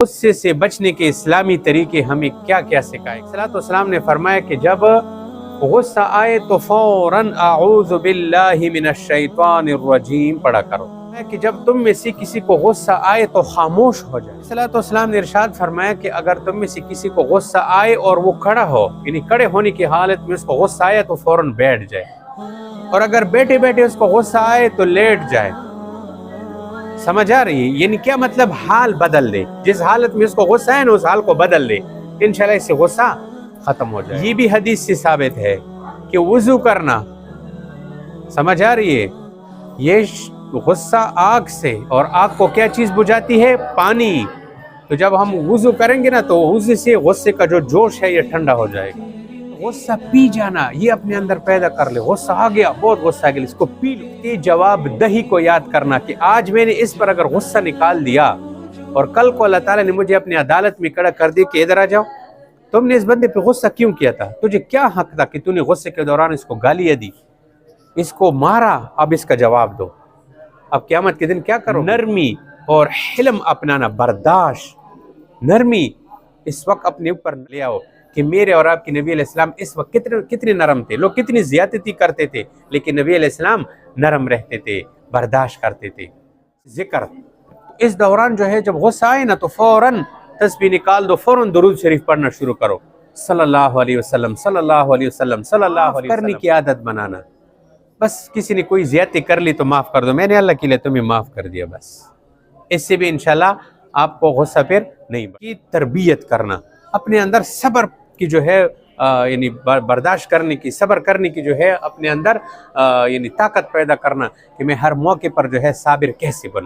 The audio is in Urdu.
غصے سے بچنے کے اسلامی طریقے ہمیں کیا کیا سکھائے؟ صلوات والسلام نے فرمایا کہ جب غصہ آئے تو فوراً اعوذ باللہ من الشیطان الرجیم پڑھا کرو، کہ جب تم میں سے کسی کو غصہ آئے تو خاموش ہو جائے۔ صلوات والسلام نے ارشاد فرمایا کہ اگر تم میں سے کسی کو غصہ آئے اور وہ کھڑا ہو، یعنی کھڑے ہونے کی حالت میں اس کو غصہ آئے تو فوراً بیٹھ جائے، اور اگر بیٹھے بیٹھے اس کو غصہ آئے تو لیٹ جائے۔ سمجھ آ رہی ہے؟ یعنی کیا مطلب؟ حال بدل دے، جس حالت میں اس کو غصہ ہے نا اس حال کو بدل دے، انشاءاللہ اس سے غصہ ختم ہو جائے۔ یہ بھی حدیث سے ثابت ہے کہ وضو کرنا، سمجھ آ رہی ہے؟ یہ غصہ آگ سے، اور آگ کو کیا چیز بجھاتی ہے؟ پانی۔ تو جب ہم وضو کریں گے نا تو وضو سے غصے کا جو جوش ہے یہ ٹھنڈا ہو جائے گا۔ غصہ پی جانا، یہ اپنے اندر پیدا کر لے۔ غصہ آ گیا، بہت غصہ آ گیا، اس کو پی لو۔ جواب دہی کو یاد کرنا کہ آج میں نے اس پر اگر غصہ نکال دیا اور کل کو اللہ تعالیٰ نے مجھے اپنی عدالت میں کھڑا کر دی کہ ادھر آ جاؤ، تم نے اس بندے پہ غصہ کیوں کیا تھا؟ تجھے کیا حق تھا کہ تو نے غصے کے دوران اس کو گالیاں دی، اس کو مارا؟ اب اس کا جواب دو۔ اب قیامت کے دن کیا کرو؟ نرمی اور حلم اپنانا، برداشت، نرمی اس وقت اپنے اوپر لے آؤ کہ میرے اور آپ کے نبی علیہ السلام اس وقت کتنے نرم تھے۔ لوگ کتنی زیادتی کرتے تھے لیکن نبی علیہ السلام نرم رہتے تھے، برداشت کرتے تھے۔ ذکر اس دوران جو ہے جب غصہ آئے نا تو فوراً تسبیح نکال دو، فوراً درود شریف پڑھنا شروع کرو، صلی اللہ علیہ وسلم، صلی اللہ علیہ وسلم، صلی اللہ علیہ وسلم۔ کرنے کی عادت بنانا، بس کسی نے کوئی زیادتی کر لی تو معاف کر دو، میں نے اللہ کے لیے تمہیں معاف کر دیا، بس۔ اس سے بھی انشاءاللہ آپ کو غصہ پھر نہیں کی تربیت کرنا، اپنے اندر صبر کی جو ہے یعنی برداشت کرنے کی، صبر کرنے کی جو ہے اپنے اندر یعنی طاقت پیدا کرنا کہ میں ہر موقع پر جو ہے صابر کیسے بنوں۔